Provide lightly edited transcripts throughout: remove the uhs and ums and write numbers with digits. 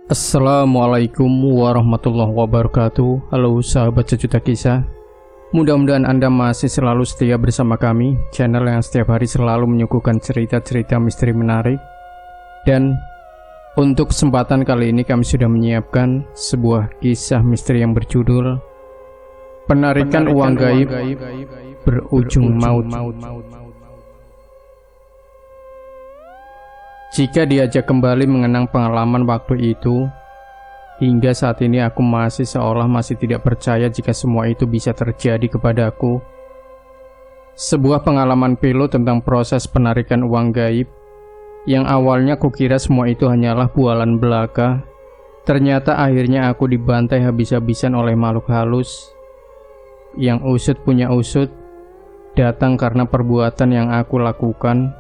Assalamualaikum warahmatullahi wabarakatuh. Halo sahabat sejuta kisah. Mudah-mudahan Anda masih selalu setia bersama kami, channel yang setiap hari selalu menyuguhkan cerita-cerita misteri menarik. Dan untuk kesempatan kali ini kami sudah menyiapkan sebuah kisah misteri yang berjudul Penarikan Uang Gaib Berujung Maut. Jika diajak kembali mengenang pengalaman waktu itu, hingga saat ini aku masih seolah masih tidak percaya jika semua itu bisa terjadi kepadaku. Sebuah pengalaman pilu tentang proses penarikan uang gaib, yang awalnya kukira semua itu hanyalah bualan belaka. Ternyata akhirnya aku dibantai habis-habisan oleh makhluk halus, yang usut punya usut, datang karena perbuatan yang aku lakukan.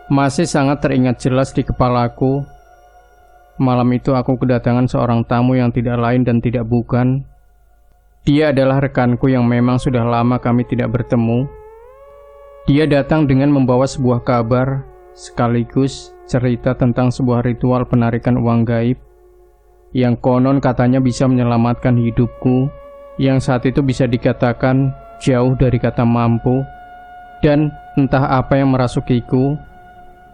Masih sangat teringat jelas di kepalaku. Malam itu aku kedatangan seorang tamu yang tidak lain dan tidak bukan. Dia adalah rekanku yang memang sudah lama kami tidak bertemu. Dia datang dengan membawa sebuah kabar, sekaligus cerita tentang sebuah ritual penarikan uang gaib, yang konon katanya bisa menyelamatkan hidupku, yang saat itu bisa dikatakan jauh dari kata mampu. Dan entah apa yang merasukiku.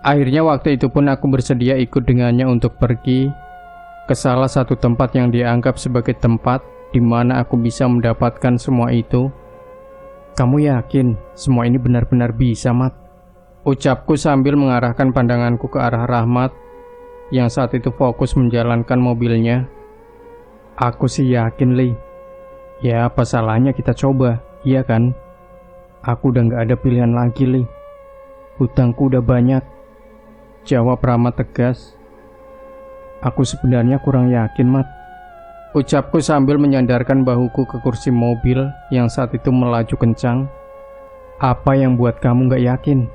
Akhirnya waktu itu pun aku bersedia ikut dengannya untuk pergi ke salah satu tempat yang dianggap sebagai tempat di mana aku bisa mendapatkan semua itu. Kamu yakin semua ini benar-benar bisa, Mat? Ucapku sambil mengarahkan pandanganku ke arah Rahmat yang saat itu fokus menjalankan mobilnya. Aku sih yakin, Li. Ya apa salahnya kita coba, iya kan? Aku udah gak ada pilihan lagi, Li. Hutangku udah banyak, jawab Rahmat tegas. Aku sebenarnya kurang yakin, Mat, ucapku sambil menyandarkan bahuku ke kursi mobil yang saat itu melaju kencang. Apa yang buat kamu gak yakin?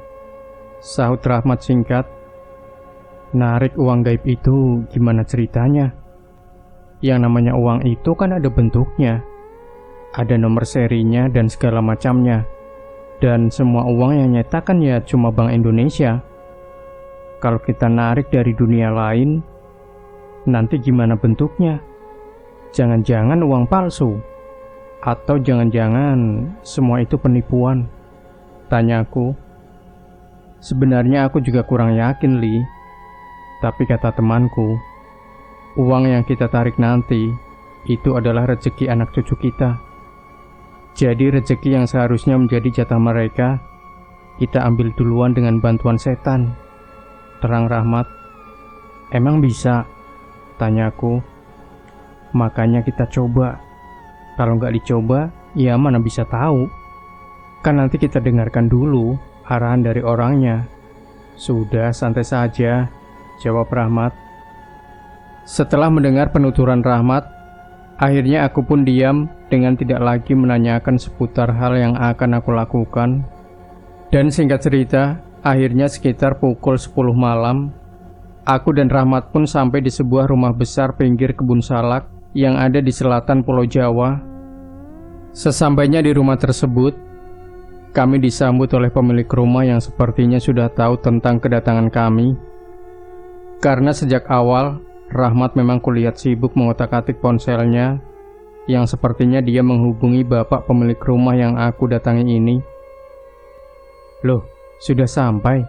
Sahut Rahmat singkat. Narik uang gaib itu gimana ceritanya? Yang namanya uang itu kan ada bentuknya, ada nomor serinya dan segala macamnya. Dan semua uang yang nyetakan ya cuma Bank Indonesia. Kalau kita narik dari dunia lain, nanti gimana bentuknya? Jangan-jangan uang palsu? Atau jangan-jangan semua itu penipuan? Tanyaku. Sebenarnya aku juga kurang yakin, Li. Tapi kata temanku, uang yang kita tarik nanti itu adalah rezeki anak cucu kita. Jadi rezeki yang seharusnya menjadi jatah mereka, kita ambil duluan dengan bantuan setan, terang Rahmat. Emang bisa? Tanyaku. Makanya kita coba. Kalau nggak dicoba, ya mana bisa tahu. Kan nanti kita dengarkan dulu arahan dari orangnya. Sudah, santai saja, jawab Rahmat. Setelah mendengar penuturan Rahmat, akhirnya aku pun diam dengan tidak lagi menanyakan seputar hal yang akan aku lakukan. Dan singkat cerita, akhirnya sekitar pukul 10 malam, aku dan Rahmat pun sampai di sebuah rumah besar pinggir kebun salak yang ada di selatan Pulau Jawa. Sesampainya di rumah tersebut, kami disambut oleh pemilik rumah yang sepertinya sudah tahu tentang kedatangan kami. Karena sejak awal, Rahmat memang kulihat sibuk mengotak-atik ponselnya, yang sepertinya dia menghubungi bapak pemilik rumah yang aku datangi ini. Loh, sudah sampai?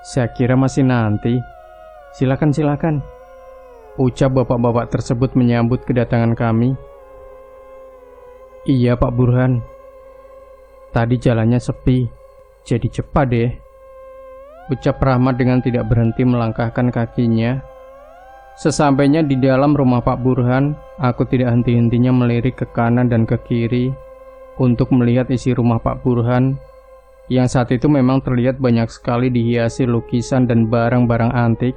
Saya kira masih nanti. Silakan, ucap bapak-bapak tersebut menyambut kedatangan kami. Iya Pak Burhan, tadi jalannya sepi, jadi cepat deh, ucap Rahmat dengan tidak berhenti melangkahkan kakinya. Sesampainya di dalam rumah Pak Burhan, aku tidak henti-hentinya melirik ke kanan dan ke kiri untuk melihat isi rumah Pak Burhan, yang saat itu memang terlihat banyak sekali dihiasi lukisan dan barang-barang antik.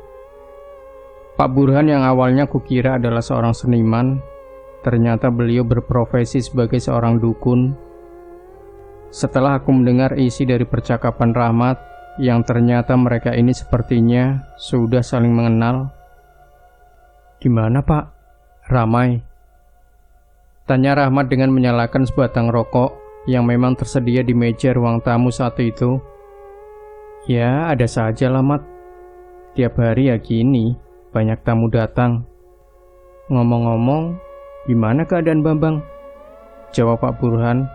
Pak Burhan yang awalnya kukira adalah seorang seniman, ternyata beliau berprofesi sebagai seorang dukun. Setelah aku mendengar isi dari percakapan Rahmat, yang ternyata mereka ini sepertinya sudah saling mengenal. Gimana Pak? Ramai? Tanya Rahmat dengan menyalakan sebatang rokok yang memang tersedia di meja ruang tamu saat itu. Ya, ada saja lah, Mat. Tiap hari ya gini, banyak tamu datang, Ngomong-ngomong, gimana keadaan Bambang? Jawab Pak Burhan.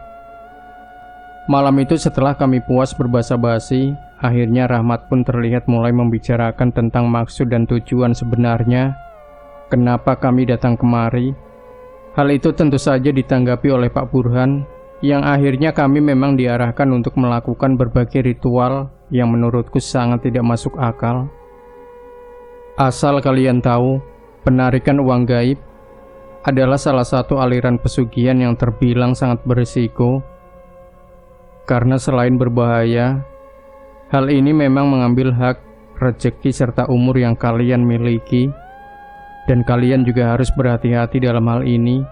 Malam itu setelah kami puas berbasa-basi, akhirnya Rahmat pun terlihat mulai membicarakan tentang maksud dan tujuan sebenarnya kenapa kami datang kemari. Hal itu tentu saja ditanggapi oleh Pak Burhan, yang akhirnya kami memang diarahkan untuk melakukan berbagai ritual yang menurutku sangat tidak masuk akal. Asal kalian tahu, penarikan uang gaib adalah salah satu aliran pesugihan yang terbilang sangat berisiko. Karena selain berbahaya, hal ini memang mengambil hak, rezeki serta umur yang kalian miliki, dan kalian juga harus berhati-hati dalam hal ini.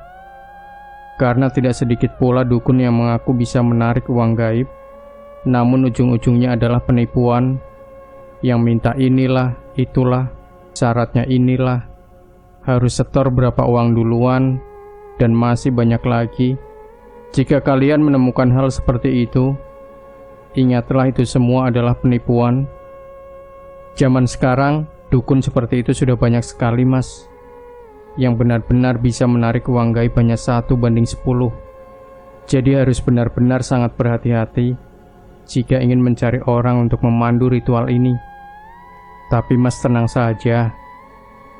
Karena tidak sedikit pula dukun yang mengaku bisa menarik uang gaib, namun ujung-ujungnya adalah penipuan, yang minta inilah, itulah, syaratnya inilah, harus setor berapa uang duluan, dan masih banyak lagi. Jika kalian menemukan hal seperti itu, ingatlah itu semua adalah penipuan. Zaman sekarang, dukun seperti itu sudah banyak sekali, Mas. Yang benar-benar bisa menarik uang gaib hanya 1/10. Jadi harus benar-benar sangat berhati-hati jika ingin mencari orang untuk memandu ritual ini. Tapi Mas tenang saja.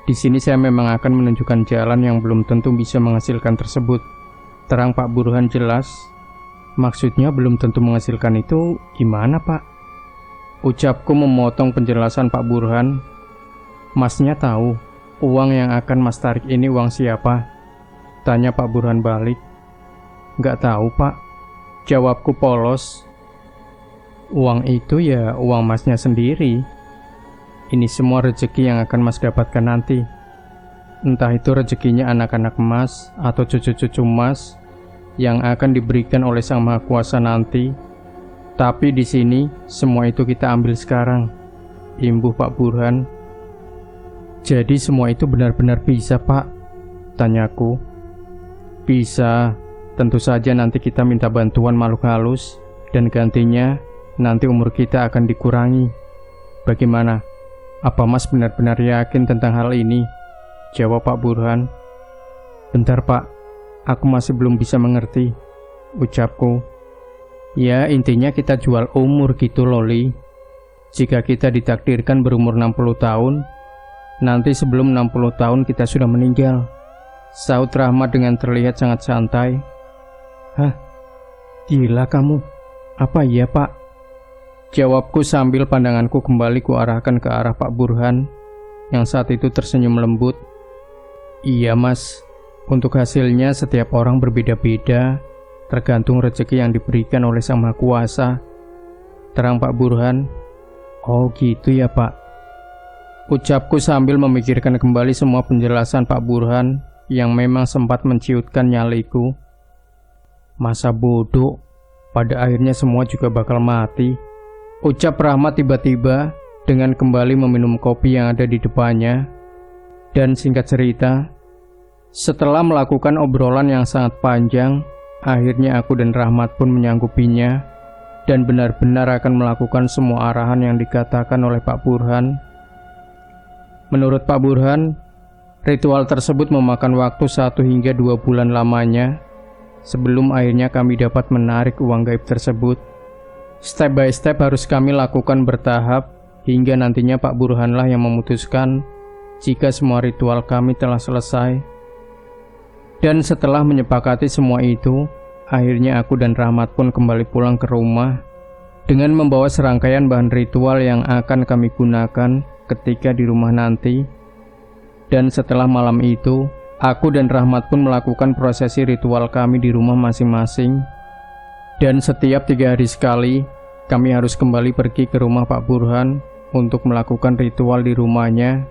Di sini saya memang akan menunjukkan jalan yang belum tentu bisa menghasilkan tersebut. Terang Pak Burhan jelas. Maksudnya belum tentu menghasilkan itu gimana, Pak? Ucapku memotong penjelasan Pak Burhan. Masnya tahu uang yang akan Mas tarik ini uang siapa? Tanya Pak Burhan balik. Nggak tahu, Pak. Jawabku polos. Uang itu ya uang Masnya sendiri. Ini semua rezeki yang akan Mas dapatkan nanti. Entah itu rezekinya anak-anak Mas atau cucu-cucu Mas yang akan diberikan oleh Sang Maha Kuasa nanti. Tapi di sini semua itu kita ambil sekarang, imbuh Pak Burhan. Jadi semua itu benar-benar bisa, Pak? Tanyaku. Bisa, tentu saja nanti kita minta bantuan makhluk halus, dan gantinya nanti umur kita akan dikurangi. Bagaimana? Apa Mas benar-benar yakin tentang hal ini? Jawab Pak Burhan. Bentar, Pak, aku masih belum bisa mengerti, ucapku. Ya, intinya kita jual umur gitu, Loli. Jika kita ditakdirkan berumur 60 tahun, nanti sebelum 60 tahun kita sudah meninggal, saut Rahmat dengan terlihat sangat santai. Hah? Gila kamu? Apa iya, Pak? Jawabku sambil pandanganku kembali kuarahkan ke arah Pak Burhan, yang saat itu tersenyum lembut. Iya, Mas. Untuk hasilnya setiap orang berbeda-beda, tergantung rezeki yang diberikan oleh Sang Maha Kuasa. Terang Pak Burhan. Oh gitu ya, Pak. Ucapku sambil memikirkan kembali semua penjelasan Pak Burhan yang memang sempat menciutkan nyaliku. Masa bodoh, pada akhirnya semua juga bakal mati. Ucap Rahmat tiba-tiba dengan kembali meminum kopi yang ada di depannya. Dan singkat cerita, setelah melakukan obrolan yang sangat panjang, akhirnya aku dan Rahmat pun menyanggupinya dan benar-benar akan melakukan semua arahan yang dikatakan oleh Pak Burhan. Menurut Pak Burhan, ritual tersebut memakan waktu 1 hingga 2 bulan lamanya sebelum akhirnya kami dapat menarik uang gaib tersebut. Step by step harus kami lakukan bertahap hingga nantinya Pak Burhanlah yang memutuskan jika semua ritual kami telah selesai. Dan setelah menyepakati semua itu, akhirnya aku dan Rahmat pun kembali pulang ke rumah dengan membawa serangkaian bahan ritual yang akan kami gunakan ketika di rumah nanti. Dan setelah malam itu, aku dan Rahmat pun melakukan prosesi ritual kami di rumah masing-masing. Dan setiap 3 hari sekali, kami harus kembali pergi ke rumah Pak Burhan untuk melakukan ritual di rumahnya,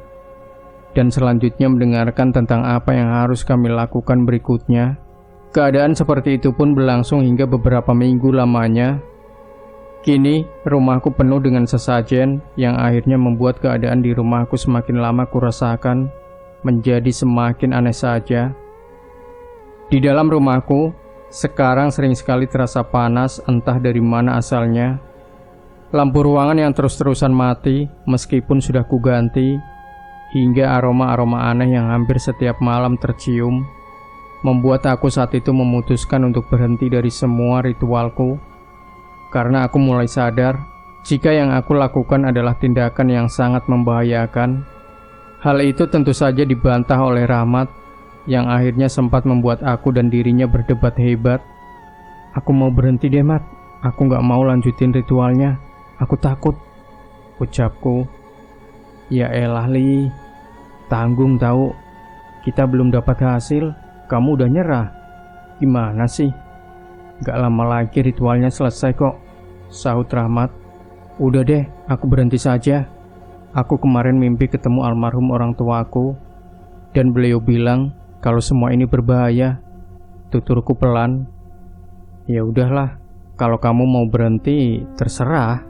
dan selanjutnya mendengarkan tentang apa yang harus kami lakukan berikutnya. Keadaan seperti itu pun berlangsung hingga beberapa minggu lamanya. Kini, rumahku penuh dengan sesajen yang akhirnya membuat keadaan di rumahku semakin lama kurasakan menjadi semakin aneh saja. Di dalam rumahku, sekarang sering sekali terasa panas entah dari mana asalnya. Lampu ruangan yang terus-terusan mati meskipun sudah kuganti, hingga aroma-aroma aneh yang hampir setiap malam tercium, membuat aku saat itu memutuskan untuk berhenti dari semua ritualku, karena aku mulai sadar jika yang aku lakukan adalah tindakan yang sangat membahayakan. Hal itu tentu saja dibantah oleh Rahmat, yang akhirnya sempat membuat aku dan dirinya berdebat hebat. "Aku mau berhenti deh, Mat. Aku gak mau lanjutin ritualnya. Aku takut," ucapku. "Ya elah, Li. Tanggung tahu. Kita belum dapat hasil, kamu udah nyerah. Gimana sih? Gak lama lagi ritualnya selesai kok," sahut Rahmat. "Udah deh, aku berhenti saja. Aku kemarin mimpi ketemu almarhum orang tuaku, dan beliau bilang kalau semua ini berbahaya," tuturku pelan. "Ya udahlah, kalau kamu mau berhenti, terserah.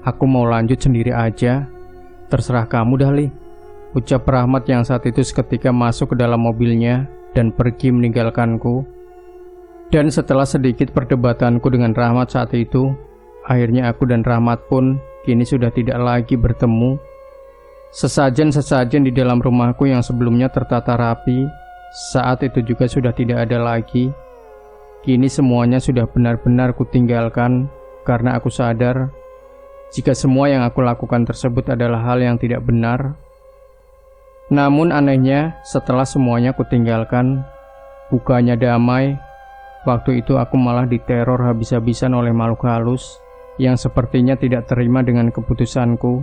Aku mau lanjut sendiri aja. Terserah kamu dah, Li," ucap Rahmat yang saat itu seketika masuk ke dalam mobilnya dan pergi meninggalkanku. Dan setelah sedikit perdebatanku dengan Rahmat saat itu, akhirnya aku dan Rahmat pun kini sudah tidak lagi bertemu. Sesajen-sesajen di dalam rumahku yang sebelumnya tertata rapi, saat itu juga sudah tidak ada lagi. Kini semuanya sudah benar-benar kutinggalkan, karena aku sadar jika semua yang aku lakukan tersebut adalah hal yang tidak benar. Namun anehnya, setelah semuanya kutinggalkan, bukannya damai, waktu itu aku malah diteror habis-habisan oleh makhluk halus yang sepertinya tidak terima dengan keputusanku.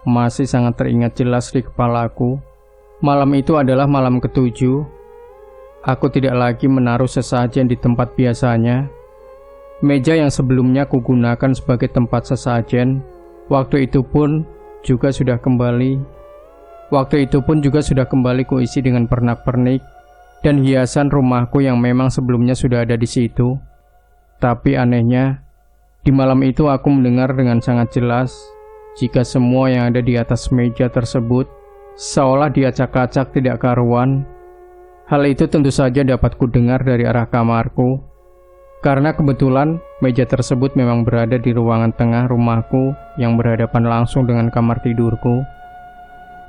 Masih sangat teringat jelas di kepalaku. Malam itu adalah malam ke-7. Aku tidak lagi menaruh sesajen di tempat biasanya. Meja yang sebelumnya kugunakan sebagai tempat sesajen, waktu itu pun juga sudah kembali kuisi dengan pernak-pernik dan hiasan rumahku yang memang sebelumnya sudah ada di situ. Tapi anehnya, di malam itu aku mendengar dengan sangat jelas jika semua yang ada di atas meja tersebut seolah diacak-acak tidak karuan. Hal itu tentu saja dapat kudengar dari arah kamarku, karena kebetulan meja tersebut memang berada di ruangan tengah rumahku yang berhadapan langsung dengan kamar tidurku.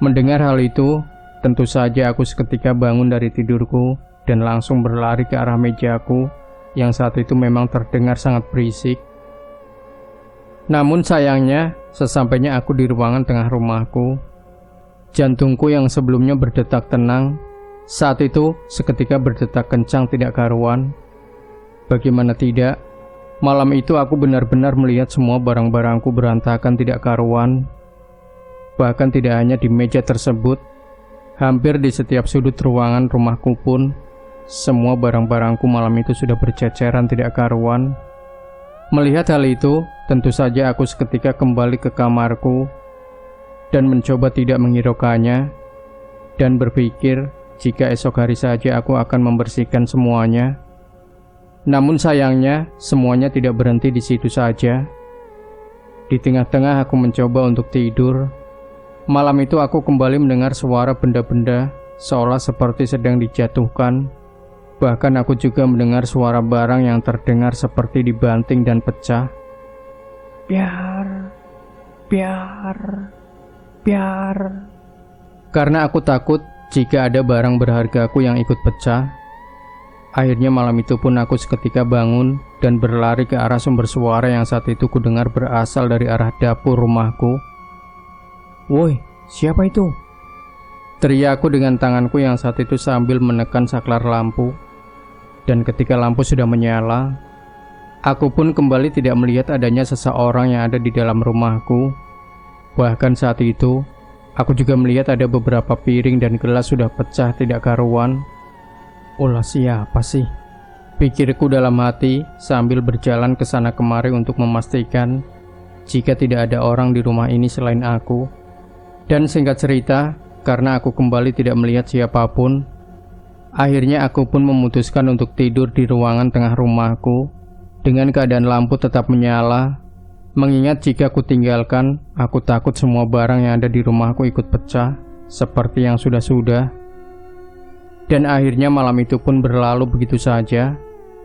Mendengar hal itu, tentu saja aku seketika bangun dari tidurku dan langsung berlari ke arah mejaku yang saat itu memang terdengar sangat berisik. Namun sayangnya, sesampainya aku di ruangan tengah rumahku, jantungku yang sebelumnya berdetak tenang, saat itu seketika berdetak kencang tidak karuan. Bagaimana tidak, malam itu aku benar-benar melihat semua barang-barangku berantakan tidak karuan. Bahkan tidak hanya di meja tersebut, hampir di setiap sudut ruangan rumahku pun, semua barang-barangku malam itu sudah berceceran tidak karuan. Melihat hal itu, tentu saja aku seketika kembali ke kamarku dan mencoba tidak menghiraukannya dan berpikir jika esok hari saja aku akan membersihkan semuanya. Namun sayangnya, semuanya tidak berhenti di situ saja. Di tengah-tengah aku mencoba untuk tidur. Malam itu aku kembali mendengar suara benda-benda seolah seperti sedang dijatuhkan. Bahkan aku juga mendengar suara barang yang terdengar seperti dibanting dan pecah. Biar. Karena aku takut jika ada barang berhargaku yang ikut pecah. Akhirnya malam itu pun aku seketika bangun dan berlari ke arah sumber suara yang saat itu kudengar berasal dari arah dapur rumahku. "Woi, siapa itu?" teriakku dengan tanganku yang saat itu sambil menekan saklar lampu. Dan ketika lampu sudah menyala, aku pun kembali tidak melihat adanya seseorang yang ada di dalam rumahku. Bahkan saat itu, aku juga melihat ada beberapa piring dan gelas sudah pecah tidak karuan. Ulah siapa sih? Pikirku dalam hati sambil berjalan ke sana kemari untuk memastikan jika tidak ada orang di rumah ini selain aku. Dan singkat cerita, karena aku kembali tidak melihat siapapun, akhirnya aku pun memutuskan untuk tidur di ruangan tengah rumahku dengan keadaan lampu tetap menyala. Mengingat jika aku tinggalkan, aku takut semua barang yang ada di rumahku ikut pecah seperti yang sudah-sudah. Dan akhirnya malam itu pun berlalu begitu saja.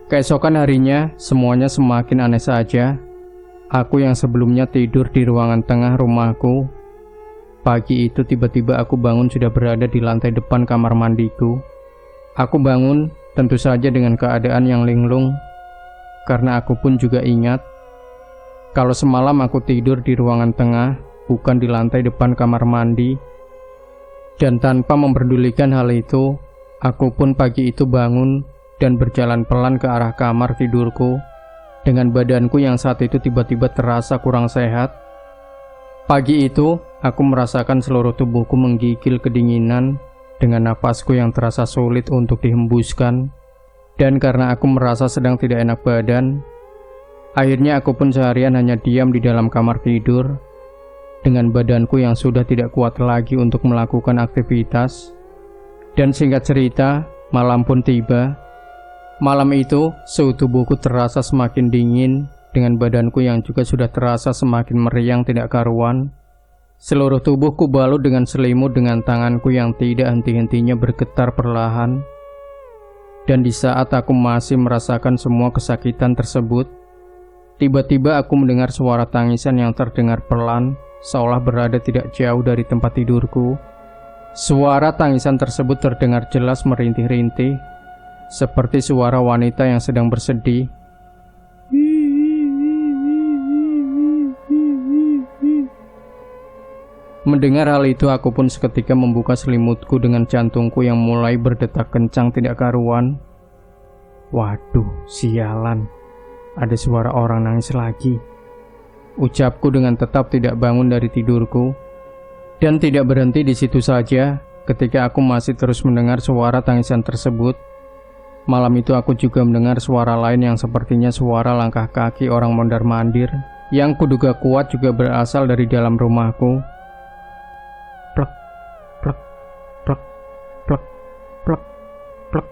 Keesokan harinya, semuanya semakin aneh saja. Aku yang sebelumnya tidur di ruangan tengah rumahku, Pagi itu tiba-tiba aku bangun sudah berada di lantai depan kamar mandiku. Aku bangun tentu saja dengan keadaan yang linglung, karena aku pun juga ingat kalau semalam aku tidur di ruangan tengah, bukan di lantai depan kamar mandi. Dan tanpa memperdulikan hal itu, aku pun pagi itu bangun dan berjalan pelan ke arah kamar tidurku, dengan badanku yang saat itu tiba-tiba terasa kurang sehat. Pagi itu, aku merasakan seluruh tubuhku menggigil kedinginan, dengan napasku yang terasa sulit untuk dihembuskan. Dan karena aku merasa sedang tidak enak badan, akhirnya aku pun seharian hanya diam di dalam kamar tidur, dengan badanku yang sudah tidak kuat lagi untuk melakukan aktivitas. Dan singkat cerita, malam pun tiba. Malam itu, suhu tubuhku terasa semakin dingin, dengan badanku yang juga sudah terasa semakin meriang tidak karuan. Seluruh tubuhku balut dengan selimut dengan tanganku yang tidak henti-hentinya bergetar perlahan. Dan di saat aku masih merasakan semua kesakitan tersebut, tiba-tiba aku mendengar suara tangisan yang terdengar pelan, seolah berada tidak jauh dari tempat tidurku. Suara tangisan tersebut terdengar jelas merintih-rintih, seperti suara wanita yang sedang bersedih. Mendengar hal itu, aku pun seketika membuka selimutku dengan jantungku yang mulai berdetak kencang tidak karuan. Waduh, sialan. Ada suara orang nangis lagi. Ucapku dengan tetap tidak bangun dari tidurku. Dan tidak berhenti di situ saja, ketika aku masih terus mendengar suara tangisan tersebut. Malam itu aku juga mendengar suara lain yang sepertinya suara langkah kaki orang mondar-mandir, yang kuduga kuat juga berasal dari dalam rumahku. Plek, plek, plek, plek, plek, plek.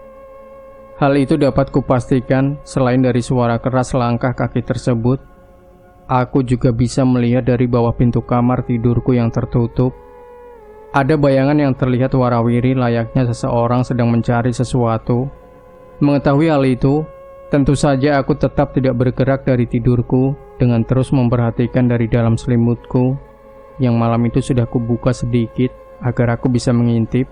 Hal itu dapat kupastikan, selain dari suara keras langkah kaki tersebut, aku juga bisa melihat dari bawah pintu kamar tidurku yang tertutup. Ada bayangan yang terlihat warawiri layaknya seseorang sedang mencari sesuatu. Mengetahui hal itu, tentu saja aku tetap tidak bergerak dari tidurku dengan terus memperhatikan dari dalam selimutku yang malam itu sudah kubuka sedikit agar aku bisa mengintip.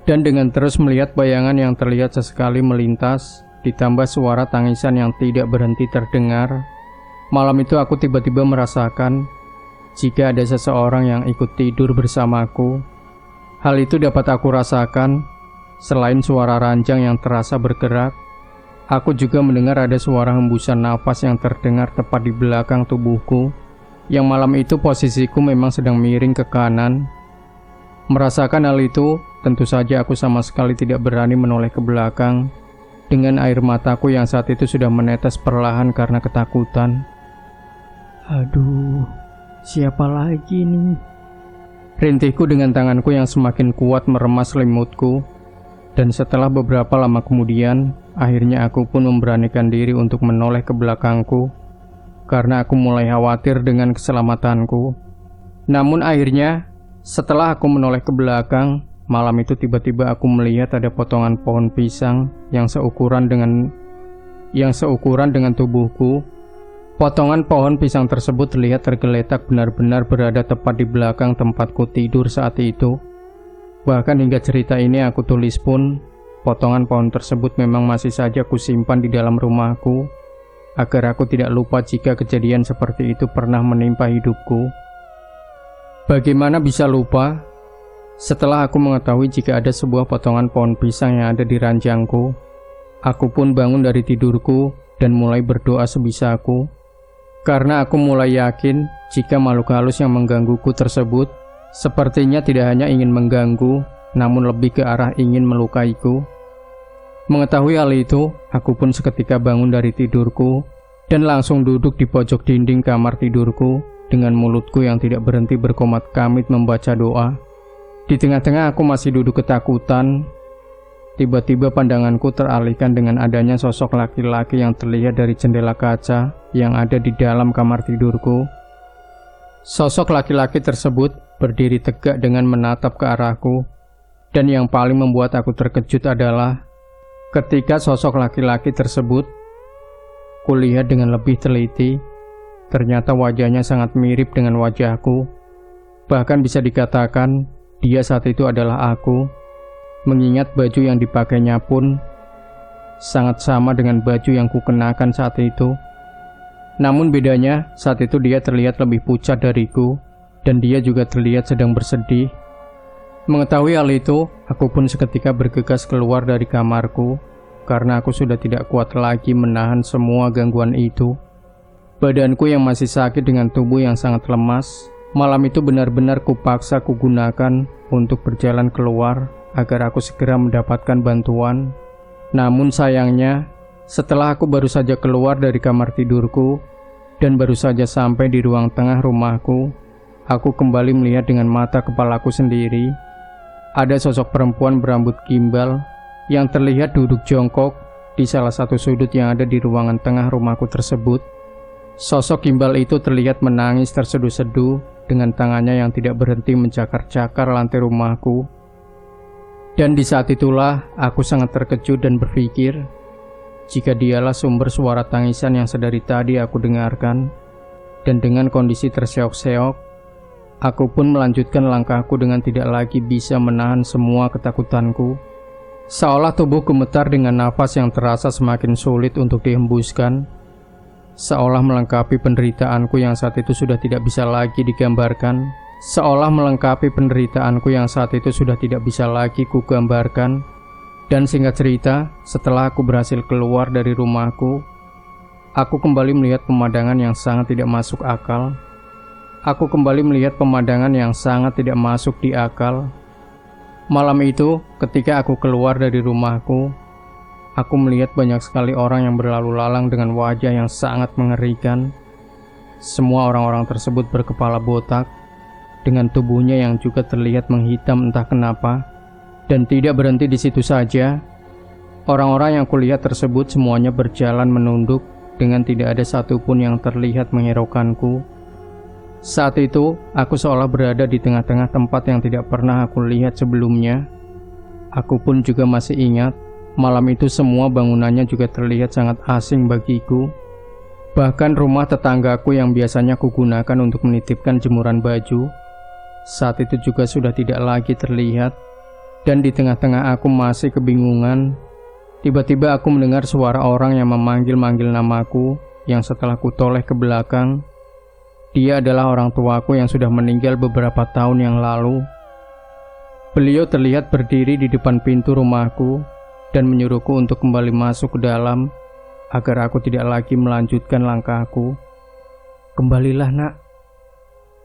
Dan dengan terus melihat bayangan yang terlihat sesekali melintas, ditambah suara tangisan yang tidak berhenti terdengar, malam itu aku tiba-tiba merasakan jika ada seseorang yang ikut tidur bersamaku. Hal itu dapat aku rasakan. Selain suara ranjang yang terasa bergerak, aku juga mendengar ada suara hembusan napas yang terdengar tepat di belakang tubuhku, yang malam itu posisiku memang sedang miring ke kanan. Merasakan hal itu, tentu saja aku sama sekali tidak berani menoleh ke belakang, dengan air mataku yang saat itu sudah menetes perlahan karena ketakutan. Aduh, siapa lagi nih? Rintihku dengan tanganku yang semakin kuat meremas selimutku. Dan setelah beberapa lama kemudian, akhirnya aku pun memberanikan diri untuk menoleh ke belakangku, karena aku mulai khawatir dengan keselamatanku. Namun akhirnya, setelah aku menoleh ke belakang, malam itu tiba-tiba aku melihat ada potongan pohon pisang yang seukuran dengan tubuhku. Potongan pohon pisang tersebut terlihat tergeletak benar-benar berada tepat di belakang tempatku tidur saat itu. Bahkan hingga cerita ini aku tulis pun, potongan pohon tersebut memang masih saja kusimpan di dalam rumahku, agar aku tidak lupa jika kejadian seperti itu pernah menimpa hidupku. Bagaimana bisa lupa? Setelah aku mengetahui jika ada sebuah potongan pohon pisang yang ada di ranjangku, aku pun bangun dari tidurku dan mulai berdoa sebisaku, karena aku mulai yakin jika makhluk halus yang menggangguku tersebut sepertinya tidak hanya ingin mengganggu, namun lebih ke arah ingin melukaiku. Mengetahui hal itu, aku pun seketika bangun dari tidurku dan langsung duduk di pojok dinding kamar tidurku dengan mulutku yang tidak berhenti berkomat-kamit membaca doa. Di tengah-tengah aku masih duduk ketakutan, tiba-tiba pandanganku teralihkan dengan adanya sosok laki-laki yang terlihat dari jendela kaca yang ada di dalam kamar tidurku. Sosok laki-laki tersebut berdiri tegak dengan menatap ke arahku, dan yang paling membuat aku terkejut adalah ketika sosok laki-laki tersebut kulihat dengan lebih teliti, ternyata wajahnya sangat mirip dengan wajahku. Bahkan bisa dikatakan, dia saat itu adalah aku, mengingat baju yang dipakainya pun sangat sama dengan baju yang kukenakan saat itu. Namun bedanya, saat itu dia terlihat lebih pucat dariku, dan dia juga terlihat sedang bersedih. Mengetahui hal itu, aku pun seketika bergegas keluar dari kamarku, karena aku sudah tidak kuat lagi menahan semua gangguan itu. Badanku yang masih sakit dengan tubuh yang sangat lemas, malam itu benar-benar kupaksa kugunakan untuk berjalan keluar agar aku segera mendapatkan bantuan. Namun sayangnya, setelah aku baru saja keluar dari kamar tidurku dan baru saja sampai di ruang tengah rumahku, aku kembali melihat dengan mata kepalaku sendiri. Ada sosok perempuan berambut gimbal yang terlihat duduk jongkok di salah satu sudut yang ada di ruangan tengah rumahku tersebut. Sosok gimbal itu terlihat menangis terseduh-seduh dengan tangannya yang tidak berhenti mencakar-cakar lantai rumahku. Dan di saat itulah aku sangat terkejut dan berpikir, jika dialah sumber suara tangisan yang sedari tadi aku dengarkan. Dan dengan kondisi terseok-seok, aku pun melanjutkan langkahku dengan tidak lagi bisa menahan semua ketakutanku. Seolah tubuh gemetar dengan nafas yang terasa semakin sulit untuk dihembuskan, seolah melengkapi penderitaanku yang saat itu sudah tidak bisa lagi digambarkan. Seolah melengkapi penderitaanku yang saat itu sudah tidak bisa lagi kugambarkan. Dan singkat cerita, setelah aku berhasil keluar dari rumahku, aku kembali melihat pemandangan yang sangat tidak masuk akal. Aku kembali melihat pemandangan yang sangat tidak masuk di akal. Malam itu, ketika aku keluar dari rumahku, aku melihat banyak sekali orang yang berlalu lalang dengan wajah yang sangat mengerikan. Semua orang-orang tersebut berkepala botak, dengan tubuhnya yang juga terlihat menghitam entah kenapa. Dan tidak berhenti di situ saja, orang-orang yang kulihat tersebut semuanya berjalan menunduk dengan tidak ada satupun yang terlihat menghiraukanku. Saat itu, aku seolah berada di tengah-tengah tempat yang tidak pernah aku lihat sebelumnya. Aku pun juga masih ingat, malam itu semua bangunannya juga terlihat sangat asing bagiku. Bahkan rumah tetanggaku yang biasanya kugunakan untuk menitipkan jemuran baju, saat itu juga sudah tidak lagi terlihat. Dan di tengah-tengah aku masih kebingungan, tiba-tiba aku mendengar suara orang yang memanggil-manggil namaku, yang setelah kutoleh ke belakang, dia adalah orang tuaku yang sudah meninggal beberapa tahun yang lalu. Beliau terlihat berdiri di depan pintu rumahku dan menyuruhku untuk kembali masuk ke dalam agar aku tidak lagi melanjutkan langkahku. "Kembalilah, Nak,"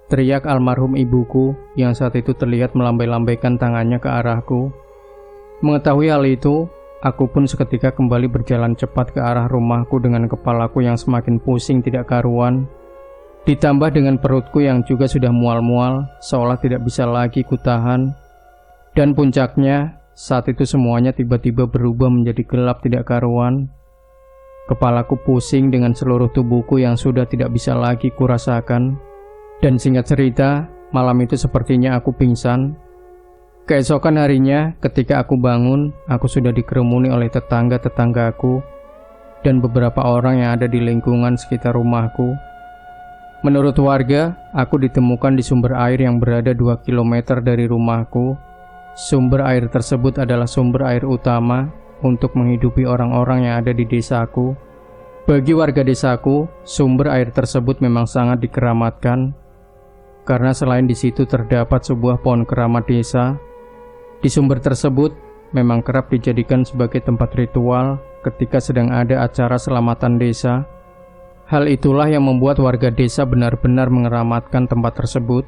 teriak almarhum ibuku yang saat itu terlihat melambai-lambaikan tangannya ke arahku. Mengetahui hal itu, aku pun seketika kembali berjalan cepat ke arah rumahku dengan kepalaku yang semakin pusing tidak karuan. Ditambah dengan perutku yang juga sudah mual-mual, seolah tidak bisa lagi kutahan. Dan puncaknya, saat itu semuanya tiba-tiba berubah menjadi gelap tidak karuan. Kepalaku pusing dengan seluruh tubuhku yang sudah tidak bisa lagi kurasakan. Dan singkat cerita, malam itu sepertinya aku pingsan. Keesokan harinya, ketika aku bangun, aku sudah dikerumuni oleh tetangga-tetanggaku dan beberapa orang yang ada di lingkungan sekitar rumahku. Menurut warga, aku ditemukan di sumber air yang berada 2 km dari rumahku. Sumber air tersebut adalah sumber air utama untuk menghidupi orang-orang yang ada di desaku. Bagi warga desaku, sumber air tersebut memang sangat dikeramatkan. Karena selain di situ terdapat sebuah pohon keramat desa, di sumber tersebut memang kerap dijadikan sebagai tempat ritual ketika sedang ada acara selamatan desa. Hal itulah yang membuat warga desa benar-benar mengeramatkan tempat tersebut.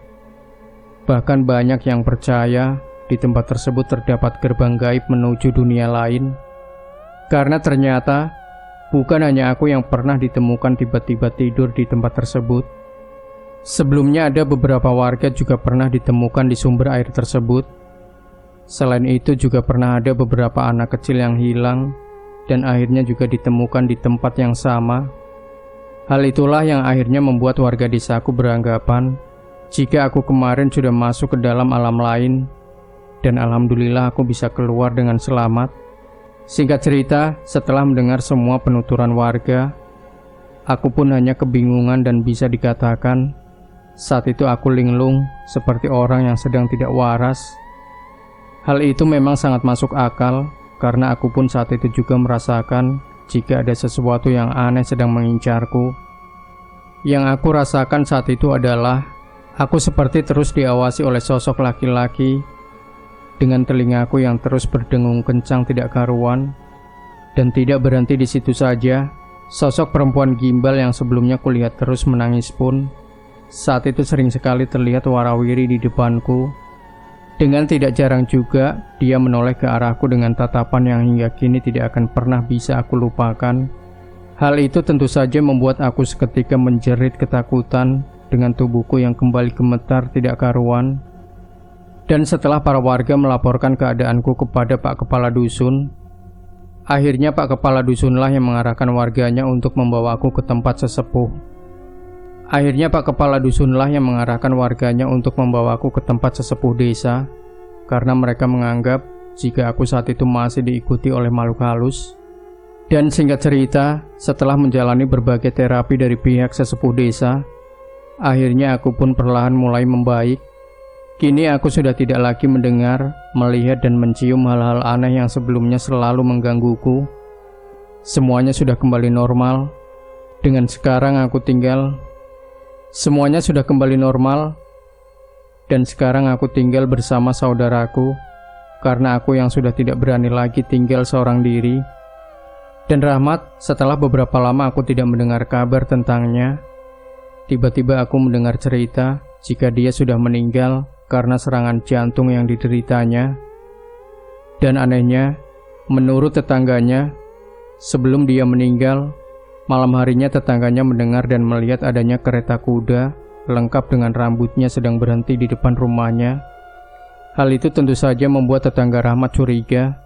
Bahkan banyak yang percaya di tempat tersebut terdapat gerbang gaib menuju dunia lain. Karena ternyata bukan hanya aku yang pernah ditemukan tiba-tiba tidur di tempat tersebut. Sebelumnya ada beberapa warga juga pernah ditemukan di sumber air tersebut. Selain itu juga pernah ada beberapa anak kecil yang hilang dan akhirnya juga ditemukan di tempat yang sama. Hal itulah yang akhirnya membuat warga desaku beranggapan jika aku kemarin sudah masuk ke dalam alam lain, dan alhamdulillah aku bisa keluar dengan selamat. Singkat cerita, setelah mendengar semua penuturan warga, aku pun hanya kebingungan dan bisa dikatakan Saat itu aku linglung seperti orang yang sedang tidak waras. Hal itu memang sangat masuk akal karena aku pun saat itu juga merasakan jika ada sesuatu yang aneh sedang mengincarku. Yang aku rasakan saat itu adalah aku seperti terus diawasi oleh sosok laki-laki dengan telingaku yang terus berdengung kencang tidak karuan. Dan tidak berhenti di situ saja, sosok perempuan gimbal yang sebelumnya kulihat terus menangis pun saat itu sering sekali terlihat warawiri di depanku. Dengan tidak jarang juga dia menoleh ke arahku dengan tatapan yang hingga kini tidak akan pernah bisa aku lupakan. Hal itu tentu saja membuat aku seketika menjerit ketakutan dengan tubuhku yang kembali gemetar tidak karuan. Dan setelah para warga melaporkan keadaanku kepada Pak Kepala Dusun, akhirnya Pak Kepala Dusunlah yang mengarahkan warganya untuk membawaku ke tempat sesepuh. Desa karena mereka menganggap jika aku saat itu masih diikuti oleh makhluk halus. Dan singkat cerita, setelah menjalani berbagai terapi dari pihak sesepuh desa, akhirnya aku pun perlahan mulai membaik. Kini aku sudah tidak lagi mendengar, melihat dan mencium hal-hal aneh yang sebelumnya selalu menggangguku. Semuanya sudah kembali normal. Semuanya sudah kembali normal. Dan sekarang aku tinggal bersama saudaraku, karena aku yang sudah tidak berani lagi tinggal seorang diri. Dan Rahmat, setelah beberapa lama aku tidak mendengar kabar tentangnya, tiba-tiba aku mendengar cerita jika dia sudah meninggal karena serangan jantung yang dideritanya. Dan anehnya, menurut tetangganya, sebelum dia meninggal, malam harinya tetangganya mendengar dan melihat adanya kereta kuda lengkap dengan rambutnya sedang berhenti di depan rumahnya. Hal itu tentu saja membuat tetangga Rahmat curiga.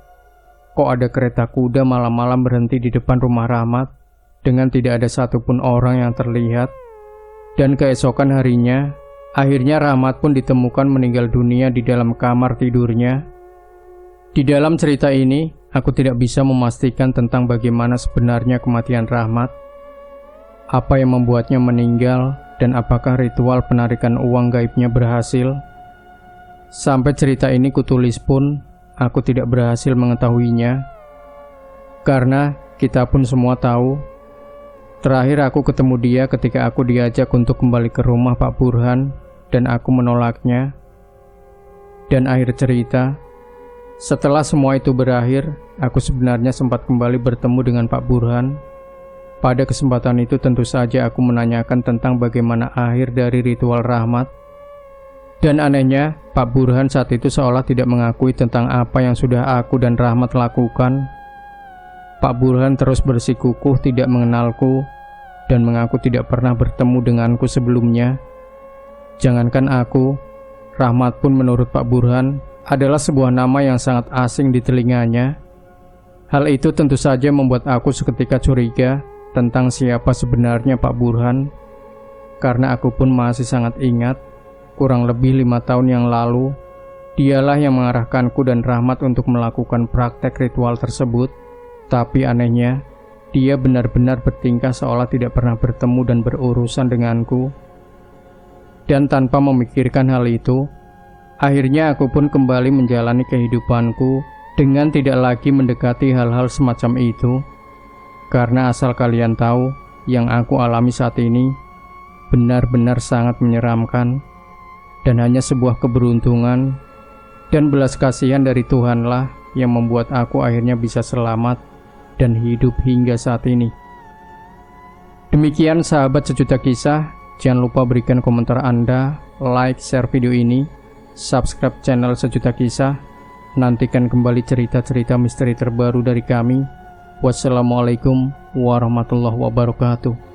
Kok ada kereta kuda malam-malam berhenti di depan rumah Rahmat dengan tidak ada satupun orang yang terlihat? Dan keesokan harinya, akhirnya Rahmat pun ditemukan meninggal dunia di dalam kamar tidurnya. Di dalam cerita ini, aku tidak bisa memastikan tentang bagaimana sebenarnya kematian Rahmat, apa yang membuatnya meninggal, dan apakah ritual penarikan uang gaibnya berhasil. Sampai cerita ini kutulis pun, aku tidak berhasil mengetahuinya. Karena kita pun semua tahu, terakhir aku ketemu dia ketika aku diajak untuk kembali ke rumah Pak Burhan, dan aku menolaknya. Dan akhir cerita, setelah semua itu berakhir, aku sebenarnya sempat kembali bertemu dengan Pak Burhan. Pada kesempatan itu tentu saja aku menanyakan tentang bagaimana akhir dari ritual Rahmat. Dan anehnya, Pak Burhan saat itu seolah tidak mengakui tentang apa yang sudah aku dan Rahmat lakukan. Pak Burhan terus bersikukuh tidak mengenalku dan mengaku tidak pernah bertemu denganku sebelumnya. Jangankan aku, Rahmat pun menurut Pak Burhan adalah sebuah nama yang sangat asing di telinganya. Hal itu tentu saja membuat aku seketika curiga tentang siapa sebenarnya Pak Burhan. Karena aku pun masih sangat ingat, kurang lebih 5 tahun yang lalu, dialah yang mengarahkanku dan Rahmat untuk melakukan praktek ritual tersebut. Tapi anehnya, dia benar-benar bertingkah seolah tidak pernah bertemu dan berurusan denganku. Dan tanpa memikirkan hal itu, akhirnya aku pun kembali menjalani kehidupanku dengan tidak lagi mendekati hal-hal semacam itu. Karena asal kalian tahu, yang aku alami saat ini benar-benar sangat menyeramkan. Dan hanya sebuah keberuntungan dan belas kasihan dari Tuhanlah yang membuat aku akhirnya bisa selamat dan hidup hingga saat ini. Demikian sahabat sejuta kisah, jangan lupa berikan komentar Anda, like, share video ini, subscribe channel sejuta kisah, nantikan kembali cerita-cerita misteri terbaru dari kami. Wassalamualaikum warahmatullahi wabarakatuh.